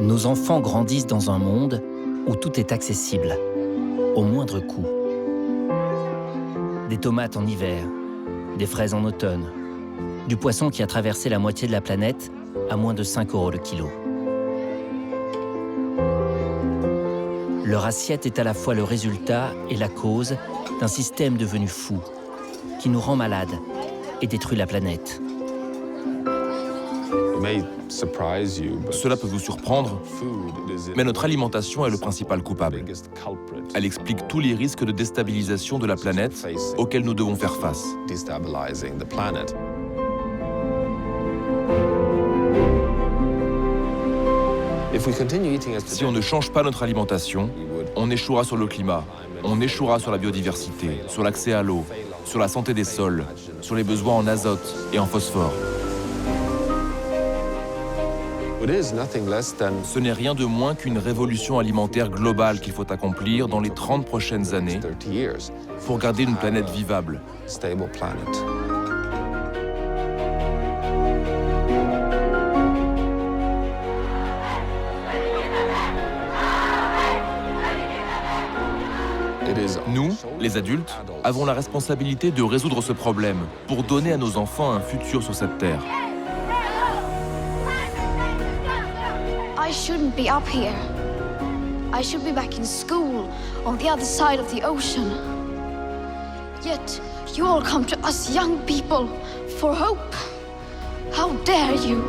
Nos enfants grandissent dans un monde où tout est accessible, au moindre coût. Des tomates en hiver, des fraises en automne, du poisson qui a traversé la moitié de la planète à moins de 5 € le kilo. Leur assiette est à la fois le résultat et la cause d'un système devenu fou, qui nous rend malades et détruit la planète. Cela peut vous surprendre, mais notre alimentation est le principal coupable. Elle explique tous les risques de déstabilisation de la planète auxquels nous devons faire face. Si on ne change pas notre alimentation, on échouera sur le climat, on échouera sur la biodiversité, sur l'accès à l'eau, sur la santé des sols, sur les besoins en azote et en phosphore. Ce n'est rien de moins qu'une révolution alimentaire globale qu'il faut accomplir dans les 30 prochaines années pour garder une planète vivable. Nous, les adultes, avons la responsabilité de résoudre ce problème pour donner à nos enfants un futur sur cette terre. I shouldn't be up here. I should be back in school on the other side of the ocean. Yet you all come to us young people for hope. How dare you?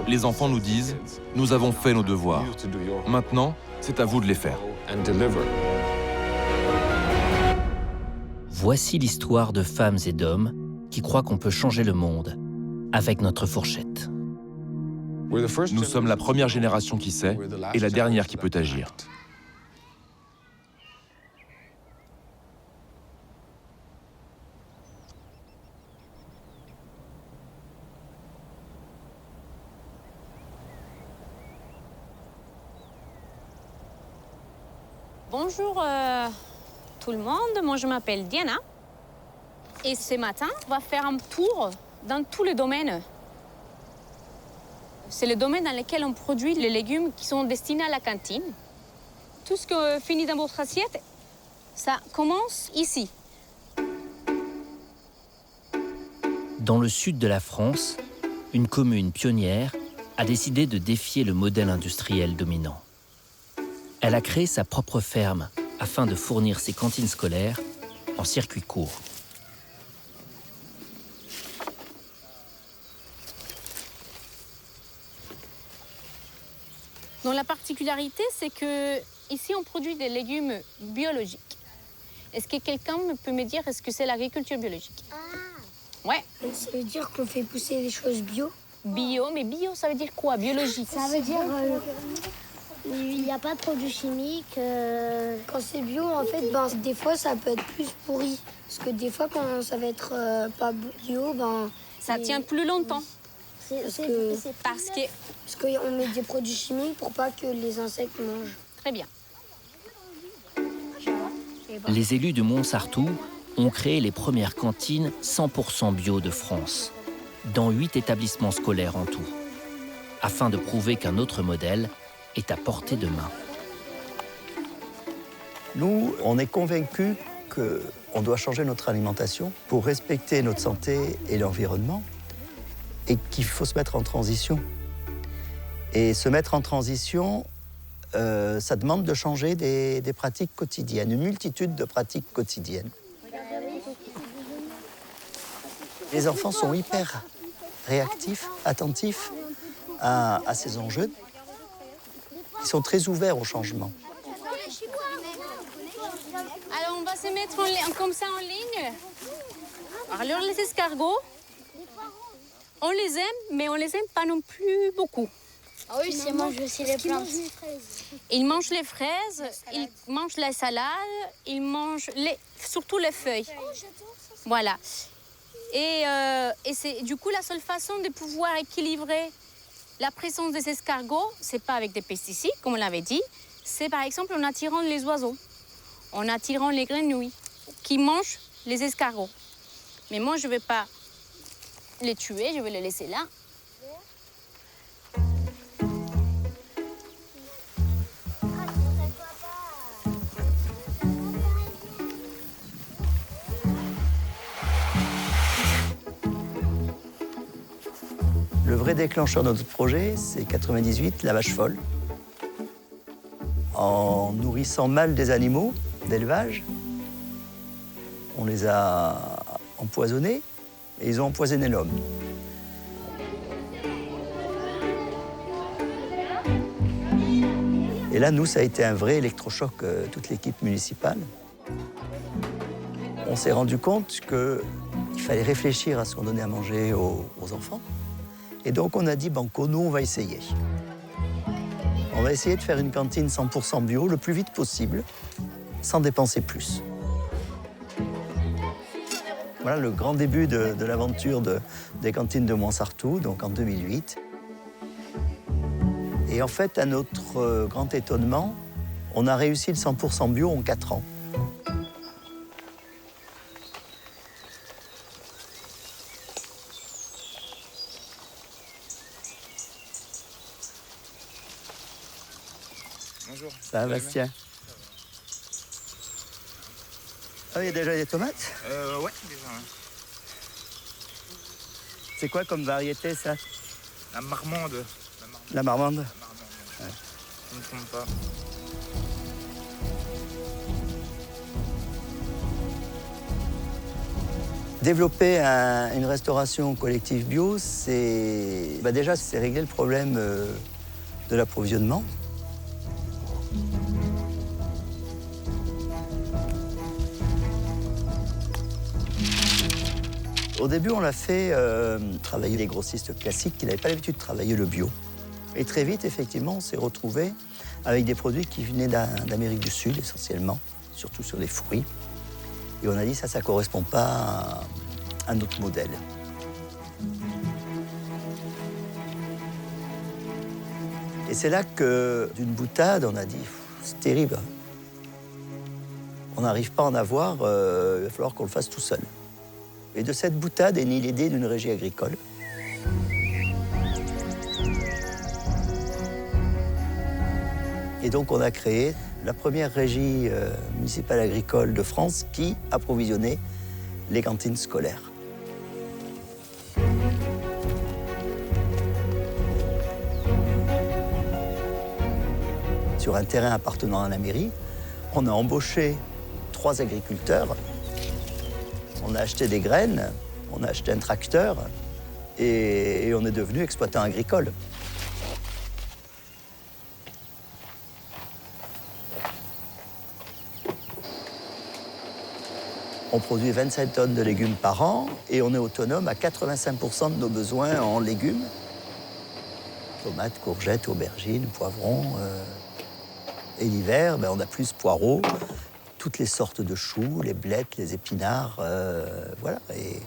Les enfants nous disent « Nous avons fait nos devoirs. Maintenant, c'est à vous de les faire. » Voici l'histoire de femmes et d'hommes qui croient qu'on peut changer le monde avec notre fourchette. Nous sommes la première génération qui sait et la dernière qui peut agir. Bonjour tout le monde, moi je m'appelle Diana. Et ce matin, on va faire un tour dans tous les domaines. C'est le domaine dans lequel on produit les légumes qui sont destinés à la cantine. Tout ce que finit dans votre assiette, ça commence ici. Dans le sud de la France, une commune pionnière a décidé de défier le modèle industriel dominant. Elle a créé sa propre ferme afin de fournir ses cantines scolaires en circuit court. Donc la particularité, c'est que ici on produit des légumes biologiques. Est-ce que quelqu'un peut me dire est-ce que c'est l'agriculture biologique? Ouais. Ça veut dire qu'on fait pousser des choses bio. Bio, mais bio, ça veut dire quoi? Biologique? Ça veut dire il n'y a pas de produits chimiques. Quand c'est bio, en fait, des fois, ça peut être plus pourri. Parce que des fois, quand ça va être pas bio, ça tient plus longtemps. Parce qu'on met des produits chimiques pour pas que les insectes mangent. Très bien. Les élus de Montsartou ont créé les premières cantines 100% bio de France, dans 8 établissements scolaires en tout, afin de prouver qu'un autre modèle est à portée de main. Nous, on est convaincus qu'on doit changer notre alimentation pour respecter notre santé et l'environnement et qu'il faut se mettre en transition. Et se mettre en transition, ça demande de changer des pratiques quotidiennes, une multitude de pratiques quotidiennes. Les enfants sont hyper réactifs, attentifs à ces enjeux. Ils sont très ouverts au changement. Alors on va se mettre comme ça en ligne. Alors les escargots, on les aime, mais on les aime pas non plus beaucoup. Ah oui, c'est mange aussi les plantes. Ils mangent les fraises, ils mangent la salade, ils mangent surtout les feuilles. Voilà. Et c'est du coup la seule façon de pouvoir équilibrer la présence des escargots, c'est pas avec des pesticides, comme on l'avait dit, c'est par exemple en attirant les oiseaux, en attirant les grenouilles qui mangent les escargots. Mais moi, je ne vais pas les tuer, je vais les laisser là. Le vrai déclencheur de notre projet, c'est 98, la vache folle. En nourrissant mal des animaux d'élevage, on les a empoisonnés et ils ont empoisonné l'homme. Et là, nous, ça a été un vrai électrochoc, toute l'équipe municipale. On s'est rendu compte qu'il fallait réfléchir à ce qu'on donnait à manger aux enfants. Et donc, on a dit, banco, nous, on va essayer. On va essayer de faire une cantine 100% bio le plus vite possible, sans dépenser plus. Voilà le grand début de l'aventure des cantines de Montsartou, donc en 2008. Et en fait, à notre grand étonnement, on a réussi le 100% bio en 4 ans. Bonjour. Ça va, Bastien? Ah, il y a déjà des tomates? Ouais, déjà. Ouais. C'est quoi comme variété, ça? La marmande. La marmande? Ouais. Je ne me trompe pas. Développer une restauration collective bio, c'est déjà c'est régler le problème de l'approvisionnement. Au début, on l'a fait travailler les grossistes classiques qui n'avaient pas l'habitude de travailler le bio. Et très vite, effectivement, on s'est retrouvé avec des produits qui venaient d'Amérique du Sud, essentiellement, surtout sur les fruits. Et on a dit, ça ne correspond pas à notre modèle. Et c'est là que, d'une boutade, on a dit, c'est terrible. On n'arrive pas à en avoir, il va falloir qu'on le fasse tout seul. Et de cette boutade est née l'idée d'une régie agricole. Et donc on a créé la première régie municipale agricole de France qui approvisionnait les cantines scolaires. Sur un terrain appartenant à la mairie, on a embauché 3 agriculteurs. On a acheté des graines, on a acheté un tracteur et on est devenu exploitant agricole. On produit 27 tonnes de légumes par an et on est autonome à 85% de nos besoins en légumes. Tomates, courgettes, aubergines, poivrons. Et l'hiver, on a plus poireaux. Toutes les sortes de choux, les blettes, les épinards, voilà. Et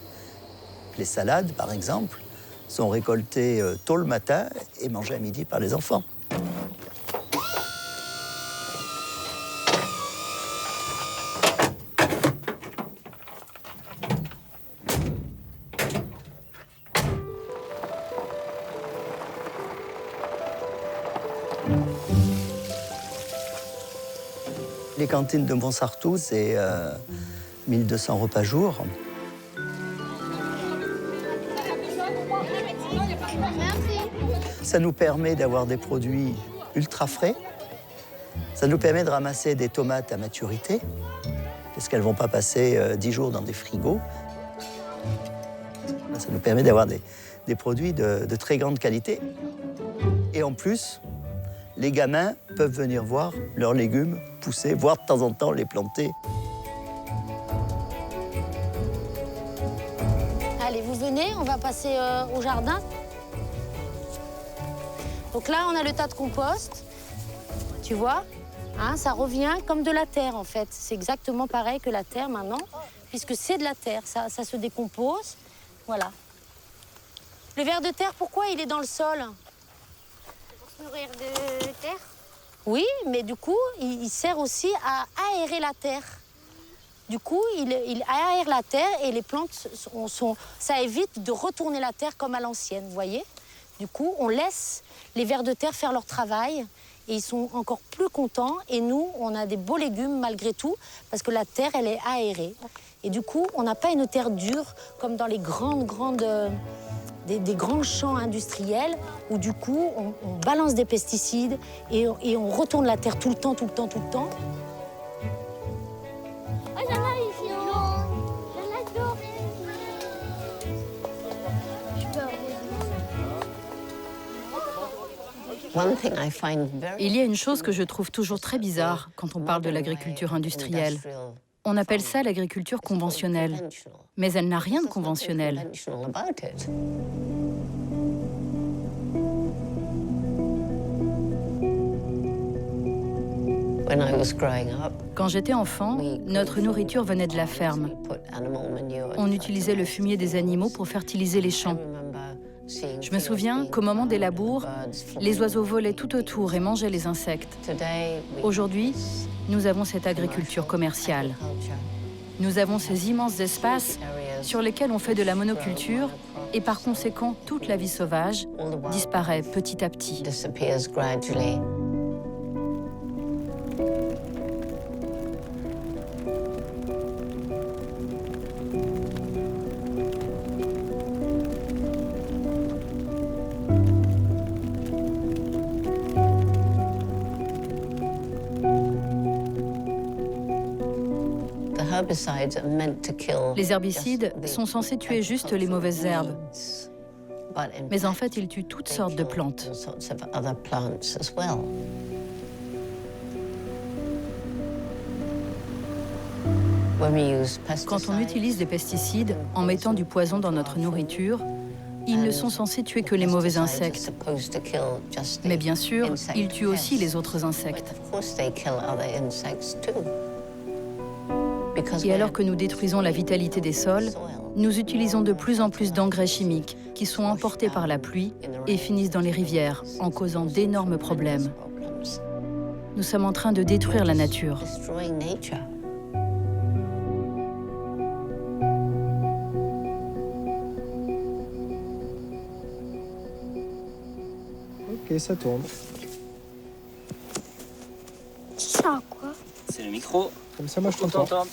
les salades, par exemple, sont récoltées tôt le matin et mangées à midi par les enfants. Les cantines de Montsartou, c'est 1200 repas jour. Ça nous permet d'avoir des produits ultra frais. Ça nous permet de ramasser des tomates à maturité, parce qu'elles ne vont pas passer 10 jours dans des frigos. Ça nous permet d'avoir des produits de très grande qualité. Et en plus, les gamins peuvent venir voir leurs légumes pousser, voire de temps en temps les planter. Allez, vous venez, on va passer au jardin. Donc là, on a le tas de compost, tu vois, hein, ça revient comme de la terre en fait. C'est exactement pareil que la terre maintenant, puisque c'est de la terre, ça se décompose, voilà. Le ver de terre, pourquoi il est dans le sol? Nourrir de terre. Oui, mais du coup, il sert aussi à aérer la terre. Du coup, il aère la terre et les plantes ça évite de retourner la terre comme à l'ancienne, vous voyez. Du coup, on laisse les vers de terre faire leur travail et ils sont encore plus contents. Et nous, on a des beaux légumes malgré tout parce que la terre, elle est aérée. Et du coup, on n'a pas une terre dure comme dans les des grands champs industriels où du coup, on balance des pesticides et on retourne la terre tout le temps. Il y a une chose que je trouve toujours très bizarre quand on parle de l'agriculture industrielle. On appelle ça l'agriculture conventionnelle, mais elle n'a rien de conventionnel. Quand j'étais enfant, notre nourriture venait de la ferme. On utilisait le fumier des animaux pour fertiliser les champs. Je me souviens qu'au moment des labours, les oiseaux volaient tout autour et mangeaient les insectes. Aujourd'hui, nous avons cette agriculture commerciale. Nous avons ces immenses espaces sur lesquels on fait de la monoculture et par conséquent, toute la vie sauvage disparaît petit à petit. Les herbicides sont censés tuer juste les mauvaises herbes. Mais en fait, ils tuent toutes sortes de plantes. Quand on utilise des pesticides en mettant du poison dans notre nourriture, ils ne sont censés tuer que les mauvais insectes. Mais bien sûr, ils tuent aussi les autres insectes. Et alors que nous détruisons la vitalité des sols, nous utilisons de plus en plus d'engrais chimiques qui sont emportés par la pluie et finissent dans les rivières en causant d'énormes problèmes. Nous sommes en train de détruire la nature. Ok, ça tourne. Ça quoi? C'est le micro. Comme ça, moi, je t'entends.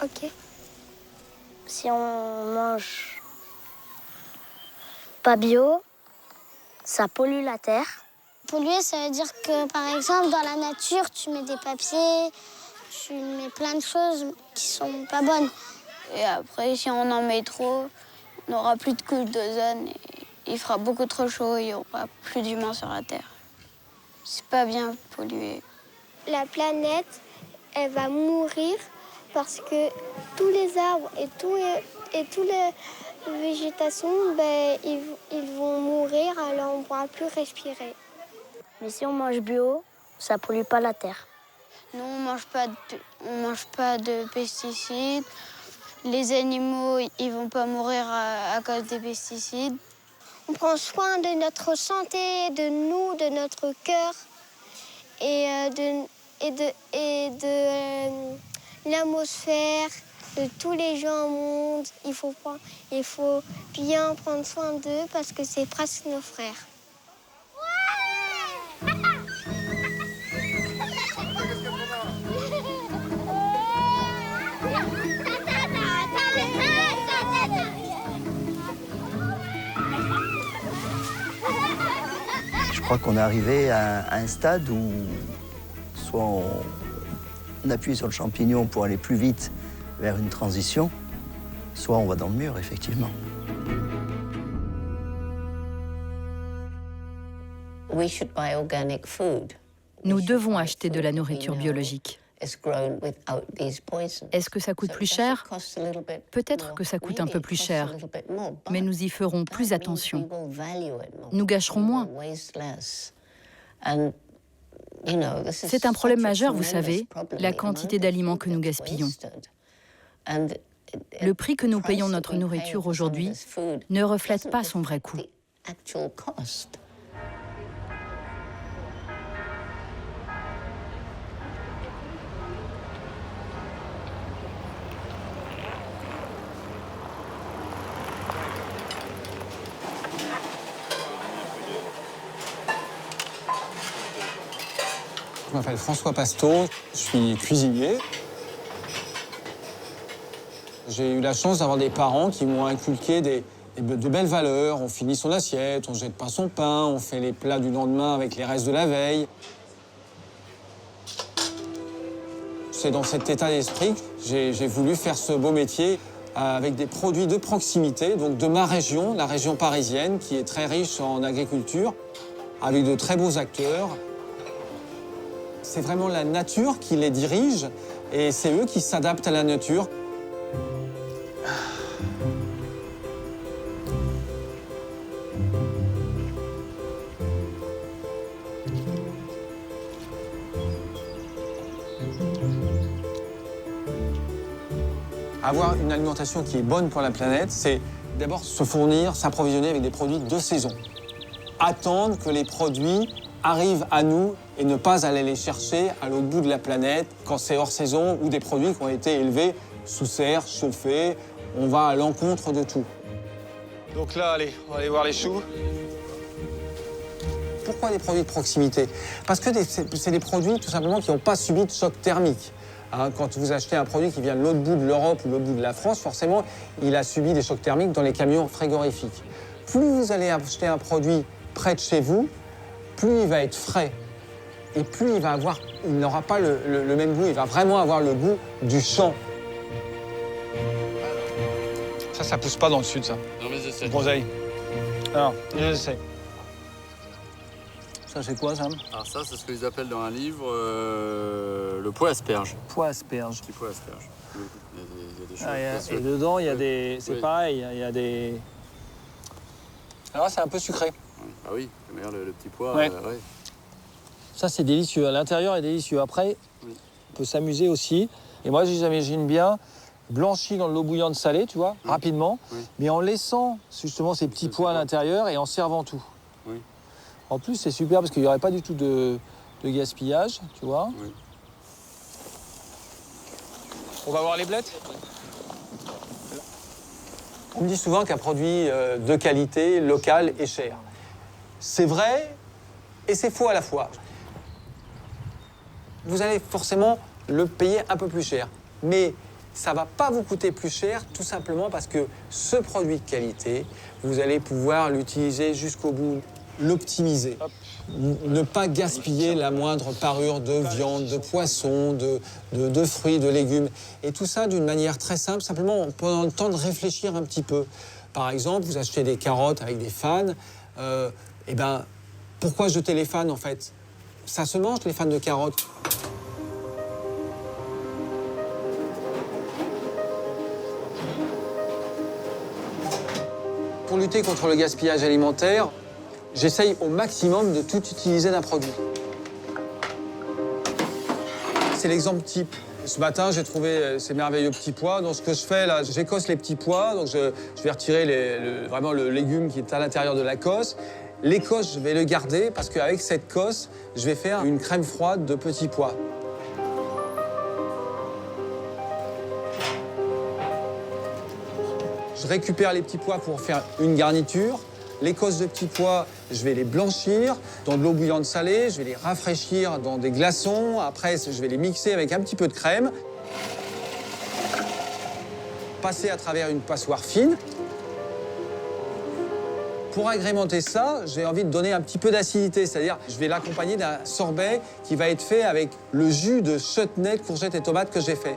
Ok. Si on mange pas bio, ça pollue la terre. Polluer, ça veut dire que, par exemple, dans la nature, tu mets des papiers, tu mets plein de choses qui sont pas bonnes. Et après, si on en met trop, on n'aura plus de couche d'ozone. Il fera beaucoup trop chaud, il n'y aura plus d'humains sur la Terre. C'est pas bien polluer. La planète, elle va mourir parce que tous les arbres et toutes les végétations, ils vont mourir, alors on ne pourra plus respirer. Mais si on mange bio, ça ne pollue pas la terre. Nous, on mange pas de pesticides. Les animaux, ils vont pas mourir à cause des pesticides. On prend soin de notre santé, de nous, de notre cœur et de l'atmosphère, de tous les gens au monde. Il faut bien prendre soin d'eux parce que c'est presque nos frères. Je crois qu'on est arrivé à un stade où soit on appuie sur le champignon pour aller plus vite vers une transition, soit on va dans le mur, effectivement. Nous devons acheter de la nourriture biologique. Est-ce que ça coûte plus cher? Peut-être que ça coûte un peu plus cher, mais nous y ferons plus attention. Nous gâcherons moins. C'est un problème majeur, vous savez, la quantité d'aliments que nous gaspillons. Le prix que nous payons notre nourriture aujourd'hui ne reflète pas son vrai coût. Je m'appelle François Pasteau, je suis cuisinier. J'ai eu la chance d'avoir des parents qui m'ont inculqué de belles valeurs. On finit son assiette, on jette pas son pain, on fait les plats du lendemain avec les restes de la veille. C'est dans cet état d'esprit que j'ai voulu faire ce beau métier avec des produits de proximité, donc de ma région, la région parisienne, qui est très riche en agriculture, avec de très beaux acteurs. C'est vraiment la nature qui les dirige et c'est eux qui s'adaptent à la nature. Avoir une alimentation qui est bonne pour la planète, c'est d'abord se fournir, s'approvisionner avec des produits de saison. Attendre que les produits arrivent à nous et ne pas aller les chercher à l'autre bout de la planète quand c'est hors saison ou des produits qui ont été élevés sous serre, chauffés. On va à l'encontre de tout. Donc là, allez, on va aller voir les choux. Pourquoi des produits de proximité? Parce que c'est des produits tout simplement qui n'ont pas subi de choc thermique. Quand vous achetez un produit qui vient de l'autre bout de l'Europe ou de l'autre bout de la France, forcément, il a subi des chocs thermiques dans les camions frigorifiques. Plus vous allez acheter un produit près de chez vous, plus il va être frais. Et plus il n'aura pas le même goût, il va vraiment avoir le goût du champ. Ça pousse pas dans le sud, ça. Non, mais j'essaie. Groseille. Alors, j'essaie. Ça, c'est quoi, Sam? Alors ça, c'est ce qu'ils appellent dans un livre le pois asperge. Pois asperge. Petit pois asperge. Il y a des choses. Et dedans, il y a des... C'est pareil, il y a des... Alors, c'est un peu sucré. Ah oui, regarde le petit pois. Ouais. Ouais. Ça, c'est délicieux. L'intérieur est délicieux. Après, on peut s'amuser aussi. Et moi, j'imagine bien blanchi dans de l'eau bouillante salée, tu vois, rapidement, mais en laissant justement ces petits pois à l'intérieur et en servant tout. Oui. En plus, c'est super parce qu'il n'y aurait pas du tout de gaspillage, tu vois. Oui. On va voir les blettes. On me dit souvent qu'un produit de qualité, local, est cher. C'est vrai et c'est faux à la fois. Vous allez forcément le payer un peu plus cher. Mais ça ne va pas vous coûter plus cher, tout simplement parce que ce produit de qualité, vous allez pouvoir l'utiliser jusqu'au bout, l'optimiser. Ne pas gaspiller la moindre parure de viande, de poisson, de fruits, de légumes. Et tout ça d'une manière très simple, simplement en prenant le temps de réfléchir un petit peu. Par exemple, vous achetez des carottes avec des fans. Eh ben, pourquoi jeter les fans, en fait? Ça se mange, les fans de carottes. Pour lutter contre le gaspillage alimentaire, j'essaye au maximum de tout utiliser d'un produit. C'est l'exemple type. Ce matin, j'ai trouvé ces merveilleux petits pois. Donc, ce que je fais, là, j'écosse les petits pois. Donc, je vais retirer vraiment le légume qui est à l'intérieur de la cosse. L'écosse, je vais le garder parce qu'avec cette cosse, je vais faire une crème froide de petits pois. Je récupère les petits pois pour faire une garniture. L'écosse de petits pois, je vais les blanchir dans de l'eau bouillante salée, je vais les rafraîchir dans des glaçons. Après, je vais les mixer avec un petit peu de crème. Passer à travers une passoire fine. Pour agrémenter ça, j'ai envie de donner un petit peu d'acidité, c'est-à-dire je vais l'accompagner d'un sorbet qui va être fait avec le jus de chutney, courgettes et tomates que j'ai fait.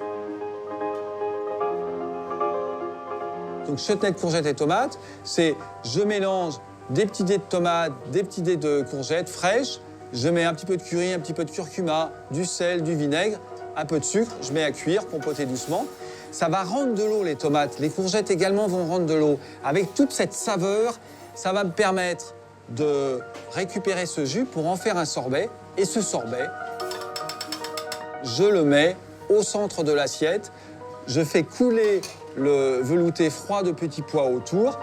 Donc chutney, courgettes et tomates, c'est je mélange des petits dés de tomates, des petits dés de courgettes fraîches, je mets un petit peu de curry, un petit peu de curcuma, du sel, du vinaigre, un peu de sucre, je mets à cuire, compoter doucement. Ça va rendre de l'eau, les tomates. Les courgettes également vont rendre de l'eau. Avec toute cette saveur, ça va me permettre de récupérer ce jus pour en faire un sorbet. Et ce sorbet, je le mets au centre de l'assiette. Je fais couler le velouté froid de petits pois autour.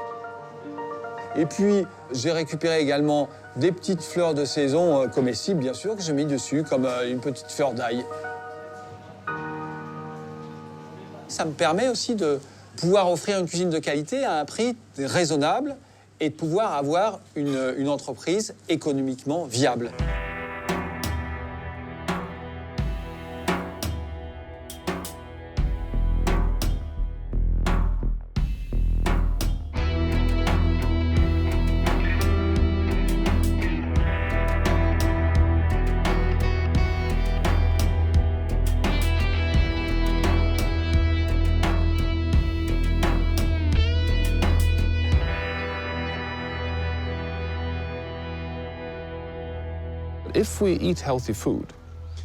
Et puis, j'ai récupéré également des petites fleurs de saison comestibles, bien sûr, que j'ai mis dessus, comme une petite fleur d'ail. Ça me permet aussi de pouvoir offrir une cuisine de qualité à un prix raisonnable et de pouvoir avoir une entreprise économiquement viable.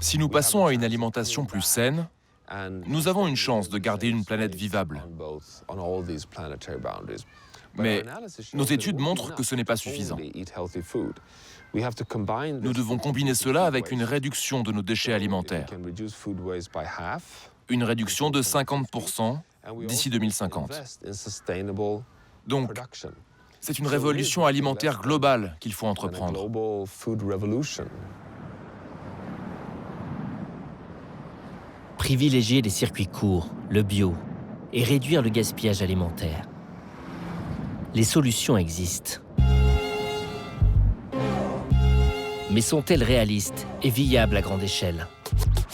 Si nous passons à une alimentation plus saine, nous avons une chance de garder une planète vivable. Mais nos études montrent que ce n'est pas suffisant. Nous devons combiner cela avec une réduction de nos déchets alimentaires. Une réduction de 50% d'ici 2050. Donc, c'est une révolution alimentaire globale qu'il faut entreprendre. Privilégier les circuits courts, le bio, et réduire le gaspillage alimentaire. Les solutions existent. Mais sont-elles réalistes et viables à grande échelle?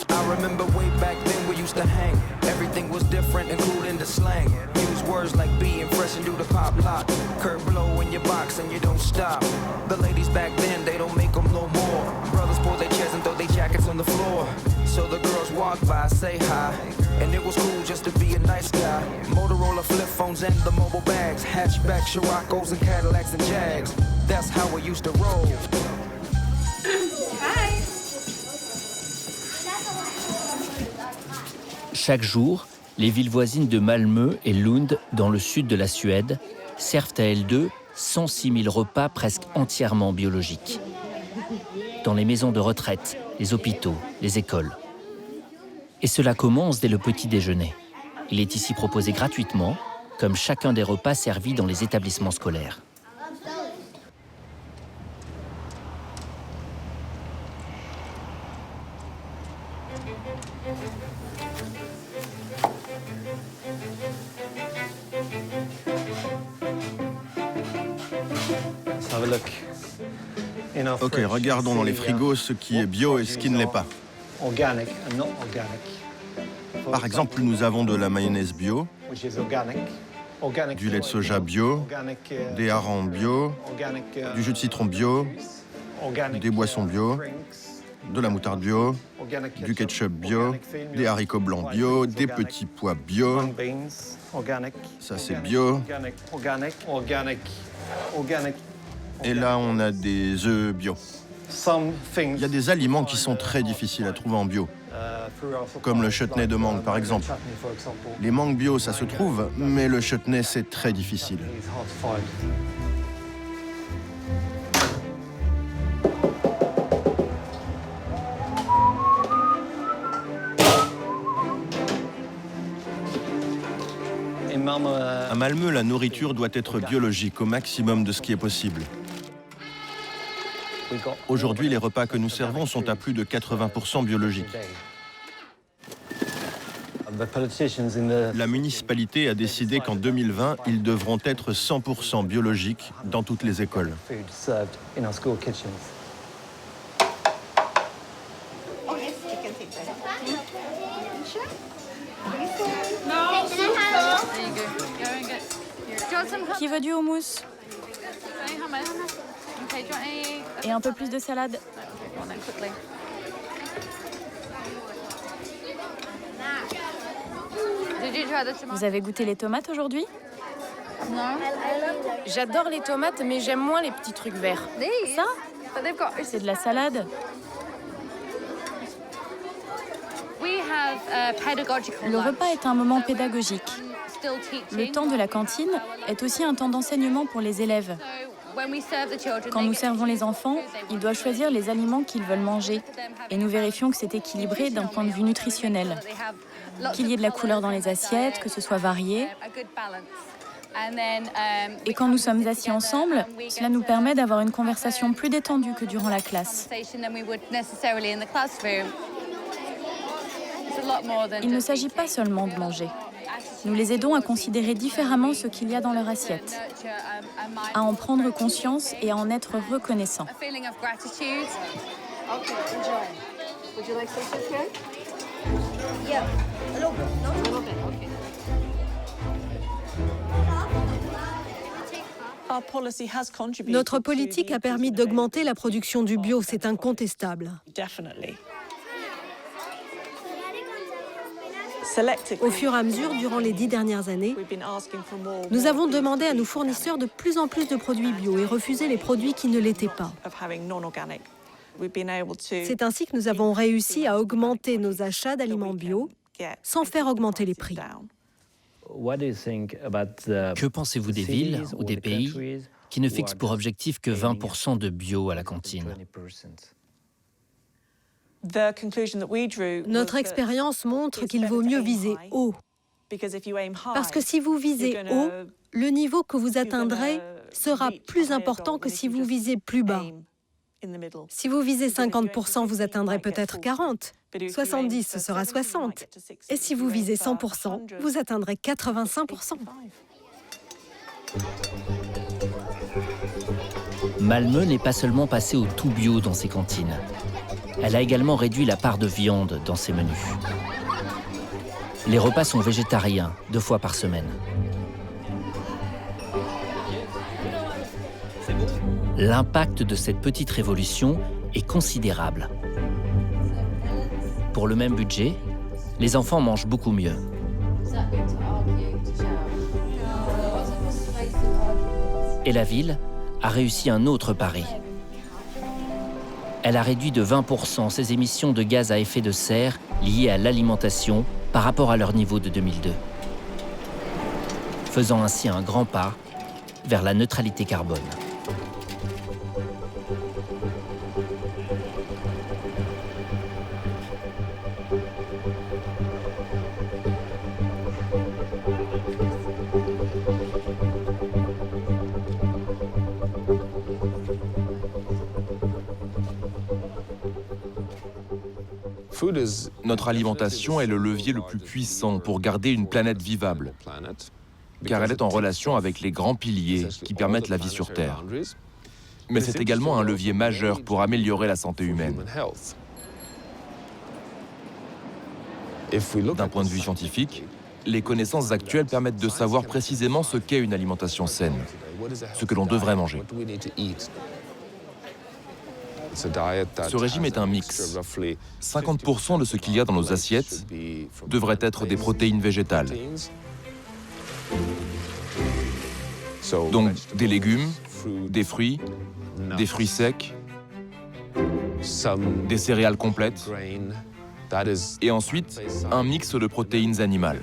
I remember way back then we used to hang. Everything was different and cool in the slang. Use words like being fresh and do the pop lock. Curb blow in your box and you don't stop. The ladies back then, they don't make them no more. Brothers pull their chairs and throw their jackets on the floor. So the girls walk by, say hi. And it was cool just to be a nice guy. Motorola flip phones and the mobile bags. Hatchbacks, Scirocco's and Cadillacs and Jags. That's how we used to roll. Hi. Chaque jour, les villes voisines de Malmö et Lund, dans le sud de la Suède, servent à elles deux 106 000 repas presque entièrement biologiques. Dans les maisons de retraite, les hôpitaux, les écoles. Et cela commence dès le petit déjeuner. Il est ici proposé gratuitement, comme chacun des repas servis dans les établissements scolaires. Ok, regardons dans les frigos ce qui est bio et ce qui ne l'est pas. Par exemple, nous avons de la mayonnaise bio, du lait de soja bio, des harengs bio, du jus de citron bio, des boissons bio, de la moutarde bio, du ketchup bio, des haricots blancs bio, des petits pois bio. Ça, c'est bio. Et là, on a des œufs bio. Il y a des aliments qui sont très difficiles à trouver en bio, comme le chutney de mangue, par exemple. Les mangues bio, ça se trouve, mais le chutney, c'est très difficile. À Malmö, la nourriture doit être biologique au maximum de ce qui est possible. Aujourd'hui, les repas que nous servons sont à plus de 80% biologiques. La municipalité a décidé qu'en 2020, ils devront être 100% biologiques dans toutes les écoles. Qui veut du houmous? Et un peu plus de salade. Vous avez goûté les tomates aujourd'hui? Non. J'adore les tomates, mais j'aime moins les petits trucs verts. Ça? C'est de la salade. Le repas est un moment pédagogique. Le temps de la cantine est aussi un temps d'enseignement pour les élèves. Quand nous servons les enfants, ils doivent choisir les aliments qu'ils veulent manger. Et nous vérifions que c'est équilibré d'un point de vue nutritionnel. Qu'il y ait de la couleur dans les assiettes, que ce soit varié. Et quand nous sommes assis ensemble, cela nous permet d'avoir une conversation plus détendue que durant la classe. Il ne s'agit pas seulement de manger. Nous les aidons à considérer différemment ce qu'il y a dans leur assiette, à en prendre conscience et à en être reconnaissants. Notre politique a permis d'augmenter la production du bio, c'est incontestable. Au fur et à mesure, durant les 10 dernières années, nous avons demandé à nos fournisseurs de plus en plus de produits bio et refusé les produits qui ne l'étaient pas. C'est ainsi que nous avons réussi à augmenter nos achats d'aliments bio sans faire augmenter les prix. Que pensez-vous des villes ou des pays qui ne fixent pour objectif que 20% de bio à la cantine? Notre expérience montre qu'il vaut mieux viser haut. Parce que si vous visez haut, le niveau que vous atteindrez sera plus important que si vous visez plus bas. Si vous visez 50%, vous atteindrez peut-être 40. 70, ce sera 60. Et si vous visez 100%, vous atteindrez 85%. Malmö n'est pas seulement passée au tout bio dans ses cantines. Elle a également réduit la part de viande dans ses menus. Les repas sont végétariens 2 fois par semaine. L'impact de cette petite révolution est considérable. Pour le même budget, les enfants mangent beaucoup mieux. Et la ville a réussi un autre pari. Elle a réduit de 20% ses émissions de gaz à effet de serre liées à l'alimentation par rapport à leur niveau de 2002, faisant ainsi un grand pas vers la neutralité carbone. Notre alimentation est le levier le plus puissant pour garder une planète vivable, car elle est en relation avec les grands piliers qui permettent la vie sur Terre. Mais c'est également un levier majeur pour améliorer la santé humaine. D'un point de vue scientifique, les connaissances actuelles permettent de savoir précisément ce qu'est une alimentation saine, ce que l'on devrait manger. Ce régime est un mix. 50% de ce qu'il y a dans nos assiettes devrait être des protéines végétales. Donc des légumes, des fruits secs, des céréales complètes, et ensuite un mix de protéines animales.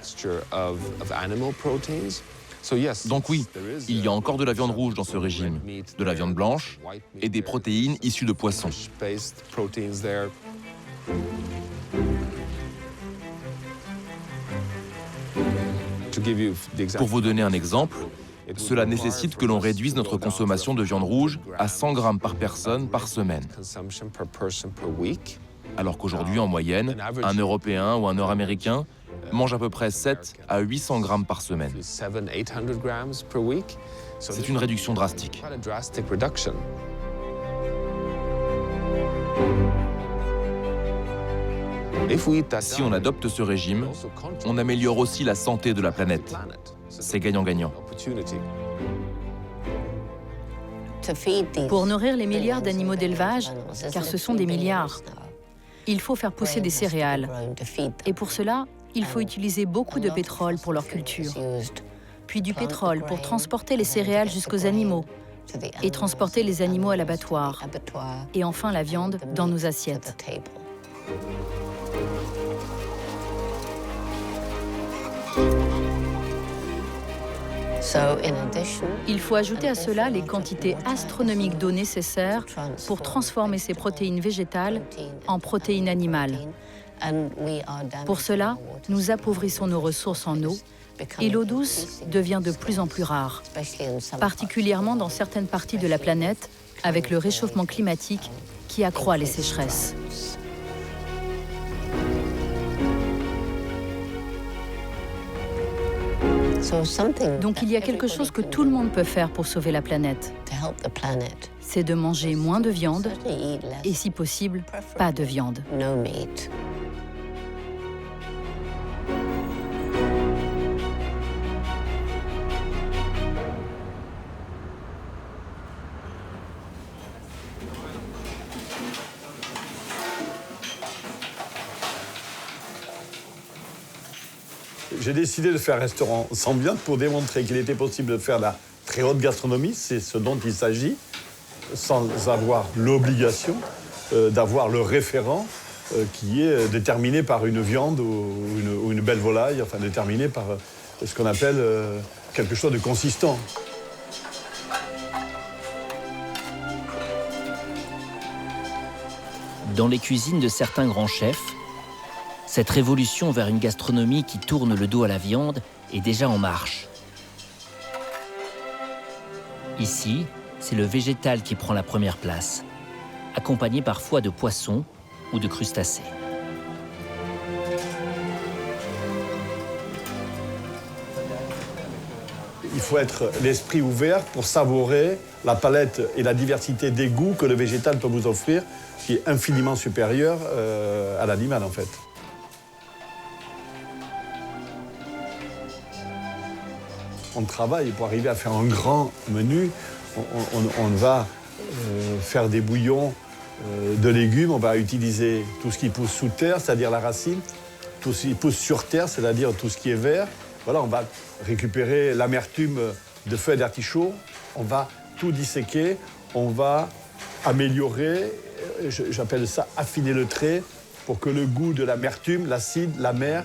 Donc oui, il y a encore de la viande rouge dans ce régime, de la viande blanche et des protéines issues de poissons. Pour vous donner un exemple, cela nécessite que l'on réduise notre consommation de viande rouge à 100 grammes par personne par semaine. Alors qu'aujourd'hui, en moyenne, un Européen ou un Nord-Américain mange à peu près 7 à 800 grammes par semaine. C'est une réduction drastique. Si on adopte ce régime, on améliore aussi la santé de la planète. C'est gagnant-gagnant. Pour nourrir les milliards d'animaux d'élevage, car ce sont des milliards, il faut faire pousser des céréales. Et pour cela, il faut utiliser beaucoup de pétrole pour leur culture. Puis du pétrole pour transporter les céréales jusqu'aux animaux et transporter les animaux à l'abattoir. Et enfin la viande dans nos assiettes. Il faut ajouter à cela les quantités astronomiques d'eau nécessaires pour transformer ces protéines végétales en protéines animales. Pour cela, nous appauvrissons nos ressources en eau et l'eau douce devient de plus en plus rare, particulièrement dans certaines parties de la planète avec le réchauffement climatique qui accroît les sécheresses. Donc il y a quelque chose que tout le monde peut faire pour sauver la planète. C'est de manger moins de viande et si possible, pas de viande. J'ai décidé de faire un restaurant sans viande pour démontrer qu'il était possible de faire de la très haute gastronomie, c'est ce dont il s'agit, sans avoir l'obligation d'avoir le référent qui est déterminé par une viande ou une belle volaille, enfin déterminé par ce qu'on appelle quelque chose de consistant. Dans les cuisines de certains grands chefs, cette révolution vers une gastronomie qui tourne le dos à la viande est déjà en marche. Ici, c'est le végétal qui prend la première place, accompagné parfois de poissons ou de crustacés. Il faut être l'esprit ouvert pour savourer la palette et la diversité des goûts que le végétal peut vous offrir, qui est infiniment supérieure à l'animal en fait. On travaille pour arriver à faire un grand menu. On va faire des bouillons de légumes, on va utiliser tout ce qui pousse sous terre, c'est-à-dire la racine, tout ce qui pousse sur terre, c'est-à-dire tout ce qui est vert. Voilà, on va récupérer l'amertume de feuilles d'artichaut, on va tout disséquer, on va améliorer, j'appelle ça affiner le trait, pour que le goût de l'amertume, l'acide, l'amer,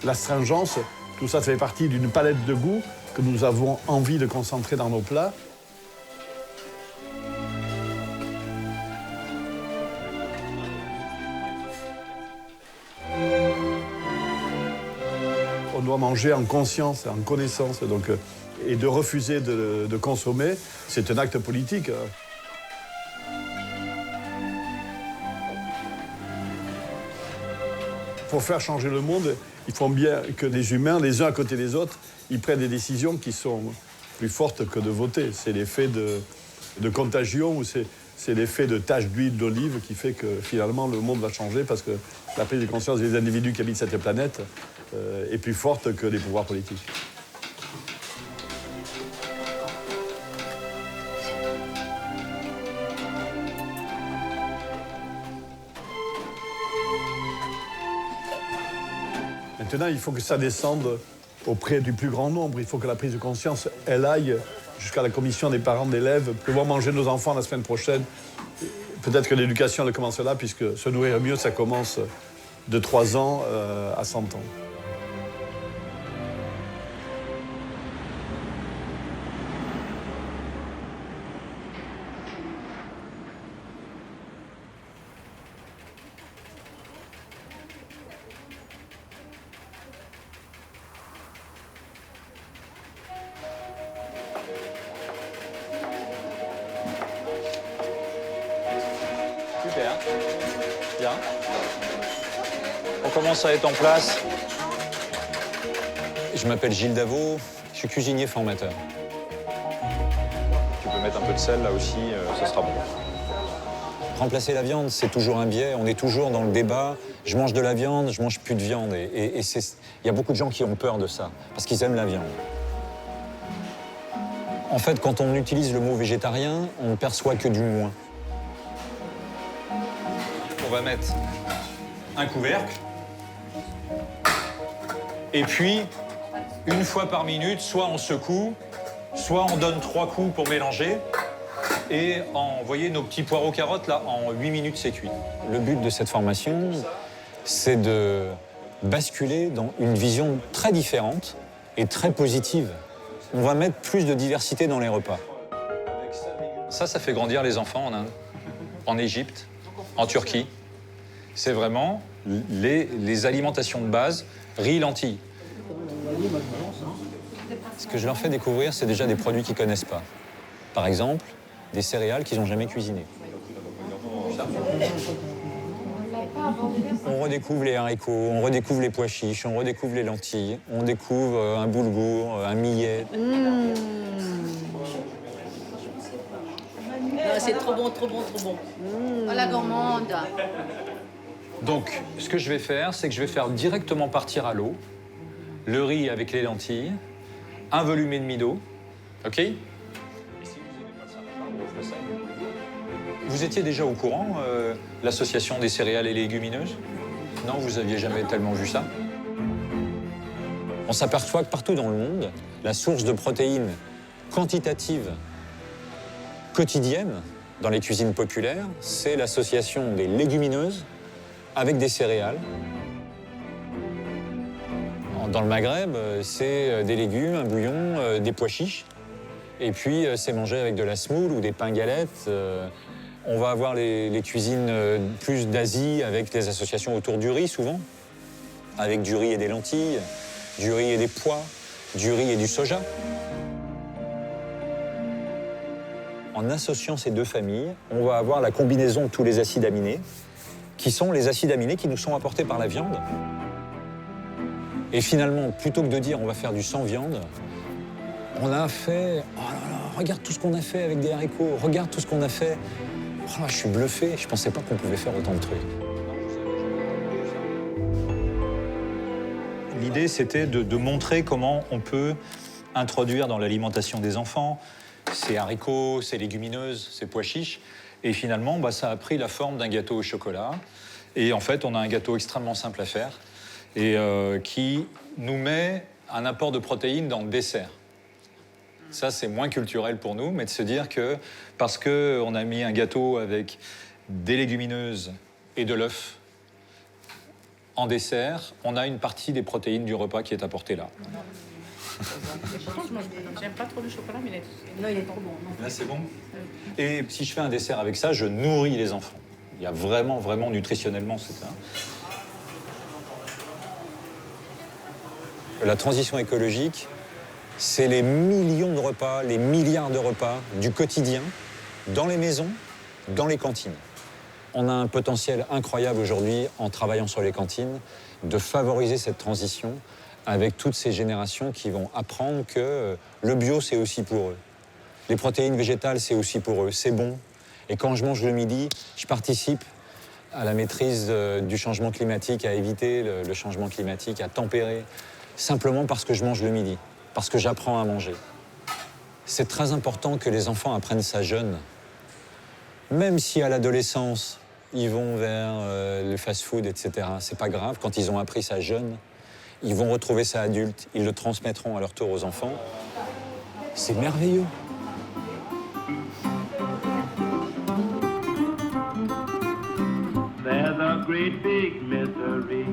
l'astringence, tout ça fait partie d'une palette de goûts que nous avons envie de concentrer dans nos plats. On doit manger en conscience, en connaissance, donc, et de refuser de consommer, c'est un acte politique. Pour faire changer le monde, il faut bien que les humains, les uns à côté des autres, ils prennent des décisions qui sont plus fortes que de voter. C'est l'effet de contagion ou c'est l'effet de tache d'huile d'olive qui fait que finalement le monde va changer parce que la prise de conscience des individus qui habitent cette planète est plus forte que les pouvoirs politiques. Maintenant, il faut que ça descende auprès du plus grand nombre. Il faut que la prise de conscience, elle aille jusqu'à la commission des parents d'élèves. Pouvons manger nos enfants la semaine prochaine. Peut-être que l'éducation, elle commence là, puisque se nourrir mieux, ça commence de 3 ans à 100 ans. Super. Bien. On commence à être en place. Je m'appelle Gilles Davot, je suis cuisinier formateur. Tu peux mettre un peu de sel là aussi, ça sera bon. Remplacer la viande, c'est toujours un biais. On est toujours dans le débat. Je mange de la viande, je mange plus de viande. Il y a beaucoup de gens qui ont peur de ça, parce qu'ils aiment la viande. En fait, quand on utilise le mot végétarien, on ne perçoit que du moins. On va mettre un couvercle. Et puis, une fois par minute, soit on secoue, soit on donne 3 coups pour mélanger. Et vous voyez, nos petits poireaux carottes, là, en 8 minutes, c'est cuit. Le but de cette formation, c'est de basculer dans une vision très différente et très positive. On va mettre plus de diversité dans les repas. Ça fait grandir les enfants en Inde, en Égypte, en Turquie. C'est vraiment les alimentations de base, riz, lentilles. Ce que je leur fais découvrir, c'est déjà des produits qu'ils ne connaissent pas. Par exemple, des céréales qu'ils n'ont jamais cuisinées. On redécouvre les haricots, on redécouvre les pois chiches, on redécouvre les lentilles, on découvre un boulgour, un millet. C'est trop bon, trop bon, trop bon. Oh, la gourmande. Donc, ce que je vais faire, c'est que je vais faire directement partir à l'eau le riz avec les lentilles, un volume et demi d'eau, OK? Vous étiez déjà au courant, l'association des céréales et légumineuses? Non, vous aviez jamais tellement vu ça? On s'aperçoit que partout dans le monde, la source de protéines quantitatives quotidiennes, dans les cuisines populaires, c'est l'association des légumineuses avec des céréales. Dans le Maghreb, c'est des légumes, un bouillon, des pois chiches. Et puis, c'est mangé avec de la semoule ou des pains galettes. On va avoir les cuisines plus d'Asie avec des associations autour du riz, souvent. Avec du riz et des lentilles, du riz et des pois, du riz et du soja. En associant ces deux familles, on va avoir la combinaison de tous les acides aminés, qui sont les acides aminés qui nous sont apportés par la viande. Et finalement, plutôt que de dire on va faire du sans viande, on a fait, oh là là, regarde tout ce qu'on a fait avec des haricots, regarde tout ce qu'on a fait. Oh là, je suis bluffé, je pensais pas qu'on pouvait faire autant de trucs. L'idée, c'était de montrer comment on peut introduire dans l'alimentation des enfants ces haricots, ces légumineuses, ces pois chiches. Et finalement, ça a pris la forme d'un gâteau au chocolat. Et en fait, on a un gâteau extrêmement simple à faire et qui nous met un apport de protéines dans le dessert. Ça, c'est moins culturel pour nous, mais de se dire que parce qu'on a mis un gâteau avec des légumineuses et de l'œuf en dessert, on a une partie des protéines du repas qui est apportée là. J'aime pas trop le chocolat, mais là, il est trop bon. Là, c'est bon. Et si je fais un dessert avec ça, je nourris les enfants. Il y a vraiment, vraiment nutritionnellement, c'est ça. La transition écologique, c'est les millions de repas, les milliards de repas du quotidien, dans les maisons, dans les cantines. On a un potentiel incroyable aujourd'hui, en travaillant sur les cantines, de favoriser cette transition avec toutes ces générations qui vont apprendre que le bio, c'est aussi pour eux. Les protéines végétales, c'est aussi pour eux, c'est bon. Et quand je mange le midi, je participe à la maîtrise du changement climatique, à éviter le changement climatique, à tempérer, simplement parce que je mange le midi, parce que j'apprends à manger. C'est très important que les enfants apprennent ça jeune. Même si à l'adolescence, ils vont vers le fast-food, etc., c'est pas grave. Quand ils ont appris ça jeune, ils vont retrouver ça adulte, ils le transmettront à leur tour aux enfants. C'est merveilleux. There's a great big mystery,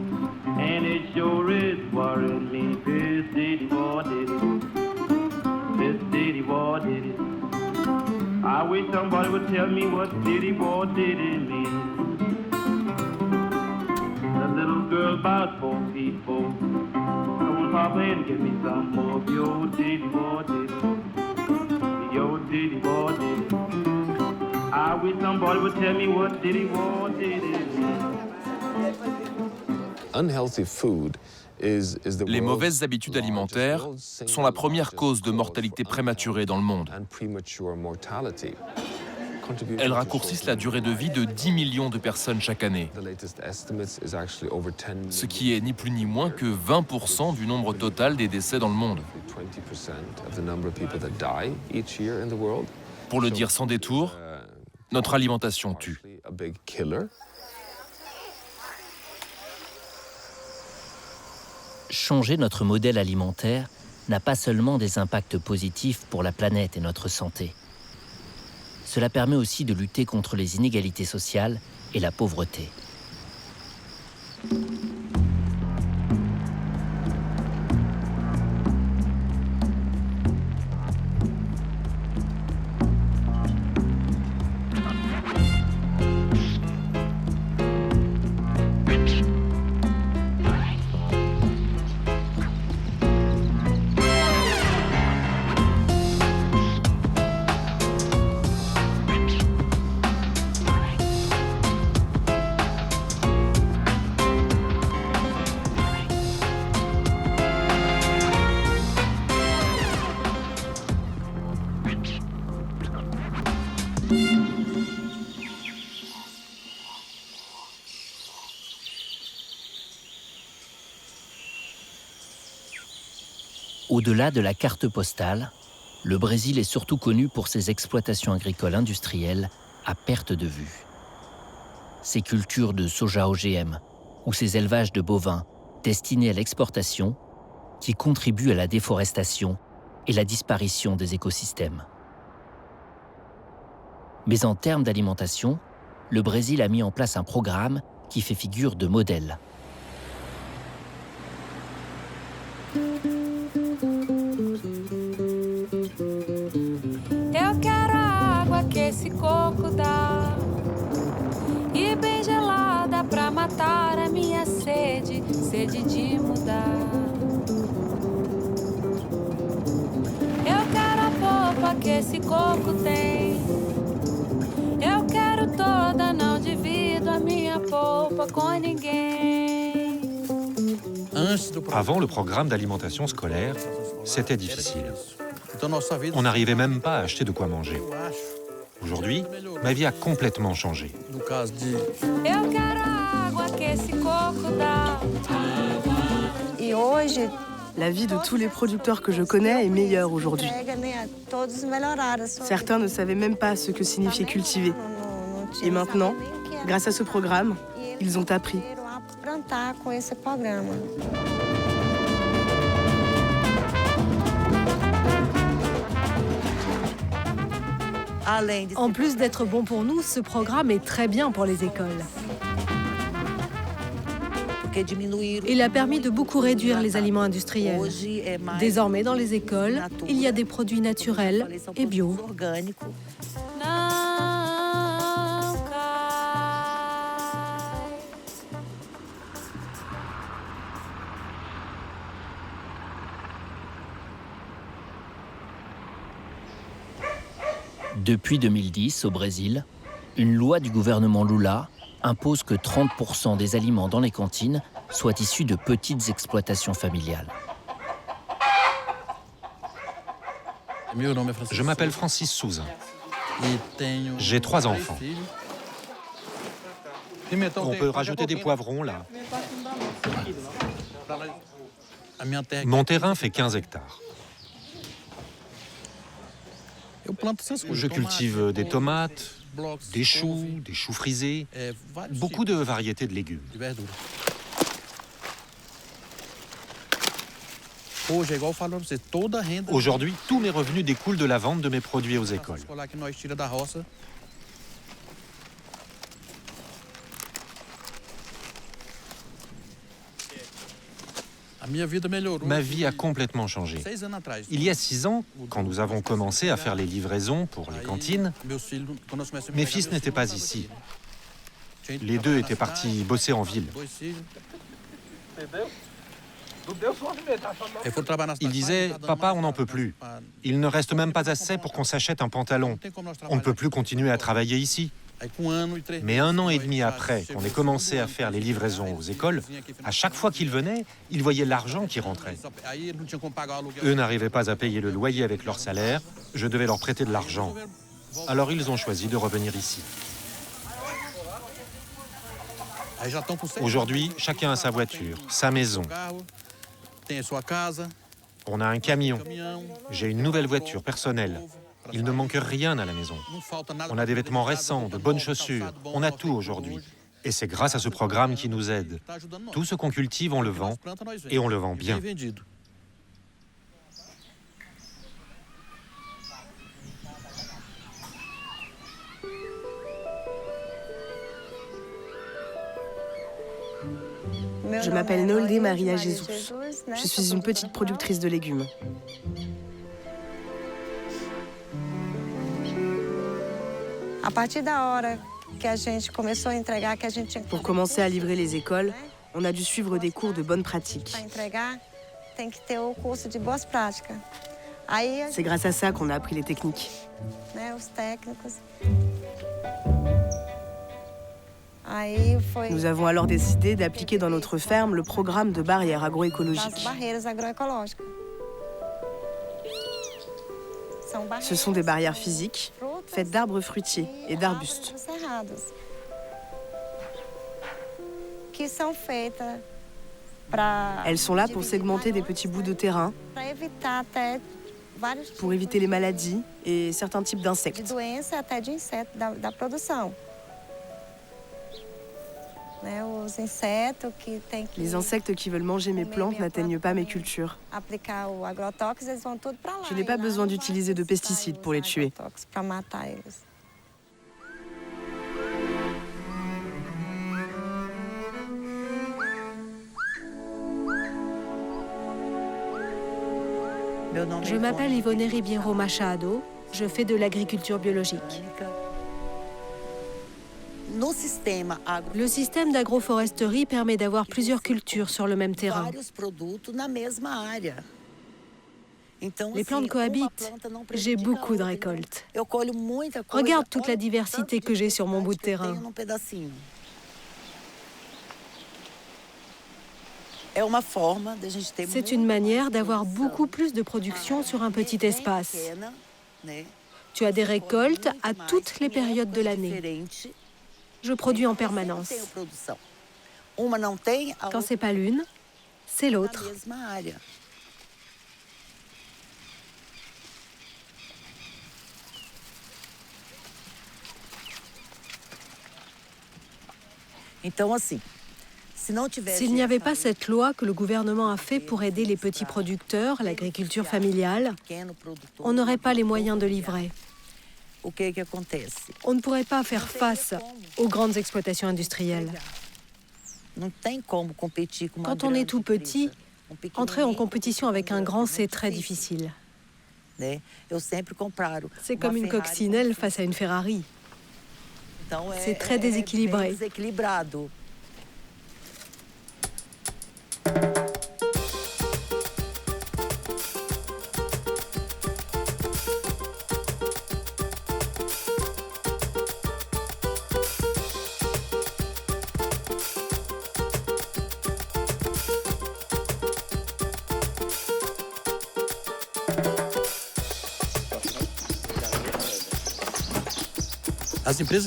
and it sure is worrying me. This city boy did it. This city boy did it. I wish somebody would tell me what city boy did it mean. The little girl about 4 feet 4. Come on, Papa, and give me some more of your city boy did it. Your city boy did it. I wish somebody would tell me what city boy did it mean. Unhealthy food. Les mauvaises habitudes alimentaires sont la première cause de mortalité prématurée dans le monde. Elles raccourcissent la durée de vie de 10 millions de personnes chaque année, ce qui est ni plus ni moins que 20% du nombre total des décès dans le monde. Pour le dire sans détour, notre alimentation tue. Changer notre modèle alimentaire n'a pas seulement des impacts positifs pour la planète et notre santé. Cela permet aussi de lutter contre les inégalités sociales et la pauvreté. Au-delà de la carte postale, le Brésil est surtout connu pour ses exploitations agricoles industrielles à perte de vue. Ses cultures de soja OGM ou ses élevages de bovins destinés à l'exportation qui contribuent à la déforestation et la disparition des écosystèmes. Mais en termes d'alimentation, le Brésil a mis en place un programme qui fait figure de modèle. Eu quero a água que esse coco dá, e bem gelada pra matar a minha sede, sede de mudar. Eu quero a polpa que esse coco tem, eu quero toda, não divido a minha polpa com ninguém. Avant le programme d'alimentation scolaire, c'était difficile. On n'arrivait même pas à acheter de quoi manger. Aujourd'hui, ma vie a complètement changé. Eu quero a água que esse coco dá. Et aujourd'hui, la vie de tous les producteurs que je connais est meilleure aujourd'hui. Certains ne savaient même pas ce que signifiait cultiver. Et maintenant, grâce à ce programme, ils ont appris. En plus d'être bon pour nous, ce programme est très bien pour les écoles. Il a permis de beaucoup réduire les aliments industriels. Désormais, dans les écoles, il y a des produits naturels et bio. Depuis 2010, au Brésil, une loi du gouvernement Lula impose que 30% des aliments dans les cantines soient issus de petites exploitations familiales. Je m'appelle Francis Souza. J'ai 3 enfants. On peut rajouter des poivrons là. Mon terrain fait 15 hectares. Je cultive des tomates, des choux frisés, beaucoup de variétés de légumes. Aujourd'hui, tous mes revenus découlent de la vente de mes produits aux écoles. Ma vie a complètement changé. Il y a 6 ans, quand nous avons commencé à faire les livraisons pour les cantines, mes fils n'étaient pas ici. Les 2 étaient partis bosser en ville. Ils disaient « Papa, on n'en peut plus. Il ne reste même pas assez pour qu'on s'achète un pantalon. On ne peut plus continuer à travailler ici. » Mais 1 an et demi après qu'on ait commencé à faire les livraisons aux écoles, à chaque fois qu'ils venaient, ils voyaient l'argent qui rentrait. Eux n'arrivaient pas à payer le loyer avec leur salaire, je devais leur prêter de l'argent. Alors ils ont choisi de revenir ici. Aujourd'hui, chacun a sa voiture, sa maison. On a un camion. J'ai une nouvelle voiture personnelle. Il ne manque rien à la maison. On a des vêtements récents, de bonnes chaussures. On a tout aujourd'hui. Et c'est grâce à ce programme qui nous aide. Tout ce qu'on cultive, on le vend. Et on le vend bien. Je m'appelle Nolde Maria Jesus. Je suis une petite productrice de légumes. Pour commencer à livrer les écoles, on a dû suivre des cours de bonnes pratiques. C'est grâce à ça qu'on a appris les techniques. Nous avons alors décidé d'appliquer dans notre ferme le programme de barrières agroécologiques. Ce sont des barrières physiques faites d'arbres fruitiers et d'arbustes. Elles sont là pour segmenter des petits bouts de terrain, pour éviter les maladies et certains types d'insectes. Les insectes qui veulent manger mes plantes n'atteignent pas mes cultures. Je n'ai pas besoin d'utiliser de pesticides pour les tuer. Je m'appelle Ivone Ribeiro Machado. Je fais de l'agriculture biologique. Le système d'agroforesterie permet d'avoir plusieurs cultures sur le même terrain. Les plantes cohabitent. J'ai beaucoup de récoltes. Regarde toute la diversité que j'ai sur mon bout de terrain. C'est une manière d'avoir beaucoup plus de production sur un petit espace. Tu as des récoltes à toutes les périodes de l'année. Je produis en permanence. Quand c'est pas l'une, c'est l'autre. S'il n'y avait pas cette loi que le gouvernement a fait pour aider les petits producteurs, l'agriculture familiale, on n'aurait pas les moyens de livrer. On ne pourrait pas faire face aux grandes exploitations industrielles. Quand on est tout petit, entrer en compétition avec un grand, c'est très difficile. C'est comme une coccinelle face à une Ferrari. C'est très déséquilibré.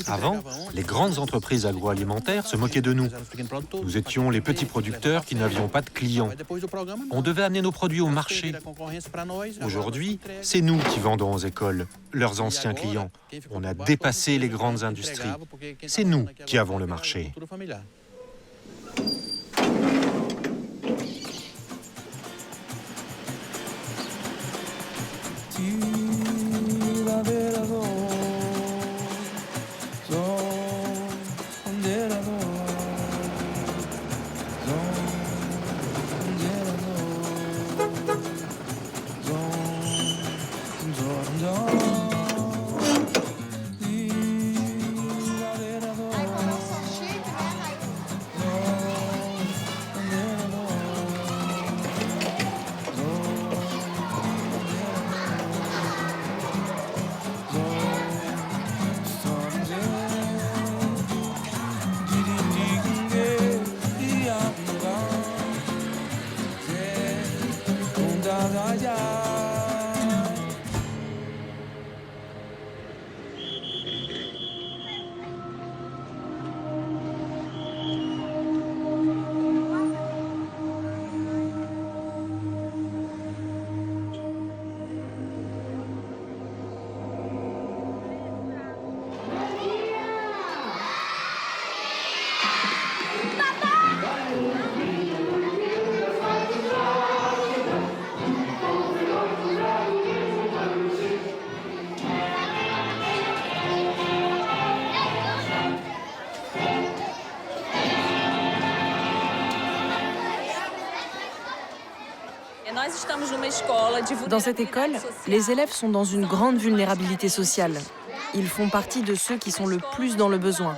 Avant, les grandes entreprises agroalimentaires se moquaient de nous. Nous étions les petits producteurs qui n'avions pas de clients. On devait amener nos produits au marché. Aujourd'hui, c'est nous qui vendons aux écoles, leurs anciens clients. On a dépassé les grandes industries. C'est nous qui avons le marché. Dans cette école, les élèves sont dans une grande vulnérabilité sociale. Ils font partie de ceux qui sont le plus dans le besoin.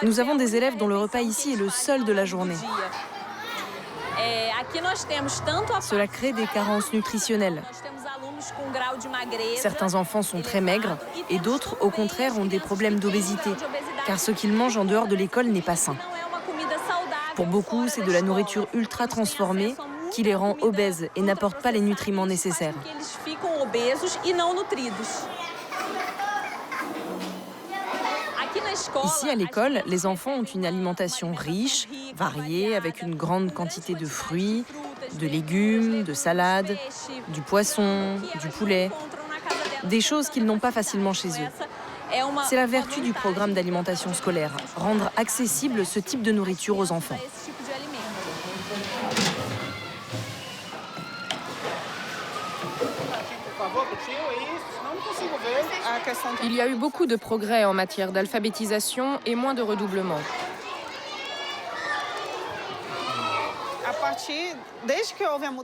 Nous avons des élèves dont le repas ici est le seul de la journée. Cela crée des carences nutritionnelles. Certains enfants sont très maigres et d'autres, au contraire, ont des problèmes d'obésité, car ce qu'ils mangent en dehors de l'école n'est pas sain. Pour beaucoup, c'est de la nourriture ultra transformée qui les rend obèses et n'apporte pas les nutriments nécessaires. Ici, à l'école, les enfants ont une alimentation riche, variée, avec une grande quantité de fruits, de légumes, de salades, du poisson, du poulet, des choses qu'ils n'ont pas facilement chez eux. C'est la vertu du programme d'alimentation scolaire, rendre accessible ce type de nourriture aux enfants. Il y a eu beaucoup de progrès en matière d'alphabétisation et moins de redoublement.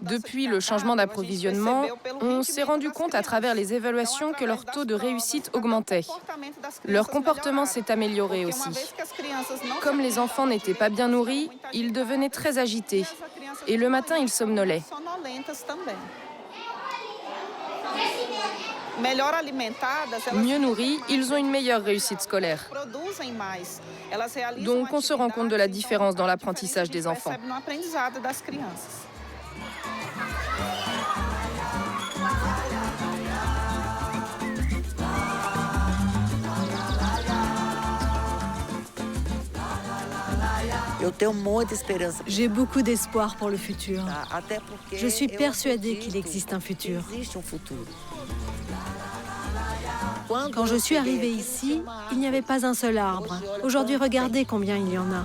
Depuis le changement d'approvisionnement, on s'est rendu compte à travers les évaluations que leur taux de réussite augmentait. Leur comportement s'est amélioré aussi. Comme les enfants n'étaient pas bien nourris, ils devenaient très agités. Et le matin, ils somnolaient. Mieux nourris, ils ont une meilleure réussite scolaire. Donc on se rend compte de la différence dans l'apprentissage des enfants. J'ai beaucoup d'espoir pour le futur. Je suis persuadée qu'il existe un futur. Quand je suis arrivée ici, il n'y avait pas un seul arbre. Aujourd'hui, regardez combien il y en a.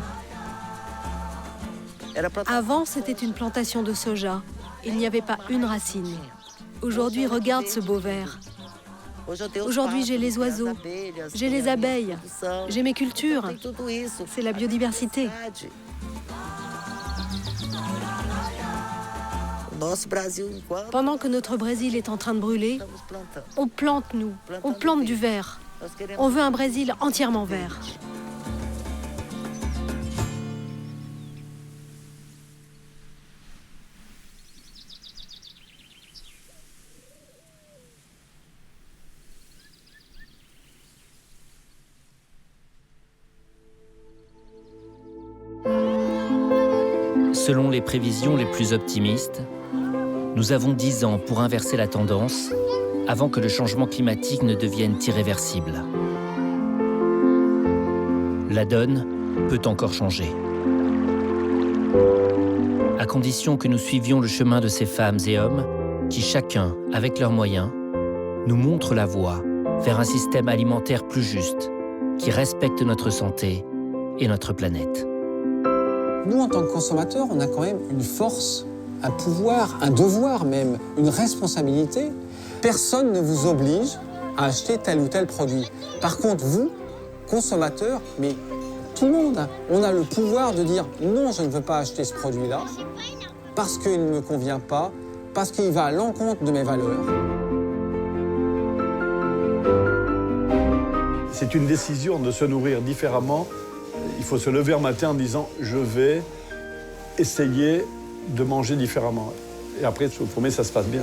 Avant, c'était une plantation de soja. Il n'y avait pas une racine. Aujourd'hui, regarde ce beau vert. Aujourd'hui, j'ai les oiseaux, j'ai les abeilles, j'ai mes cultures. C'est la biodiversité. Pendant que notre Brésil est en train de brûler, on plante du vert. On veut un Brésil entièrement vert. Selon les prévisions les plus optimistes, nous avons 10 ans pour inverser la tendance avant que le changement climatique ne devienne irréversible. La donne peut encore changer. À condition que nous suivions le chemin de ces femmes et hommes qui, chacun, avec leurs moyens, nous montrent la voie vers un système alimentaire plus juste, qui respecte notre santé et notre planète. Nous, en tant que consommateurs, on a quand même une force, un pouvoir, un devoir même, une responsabilité. Personne ne vous oblige à acheter tel ou tel produit. Par contre, vous, consommateurs, mais tout le monde, on a le pouvoir de dire non, je ne veux pas acheter ce produit-là parce qu'il ne me convient pas, parce qu'il va à l'encontre de mes valeurs. C'est une décision de se nourrir différemment. Il faut se lever un matin en disant « je vais essayer de manger différemment ». Et après, je vous promets, ça se passe bien.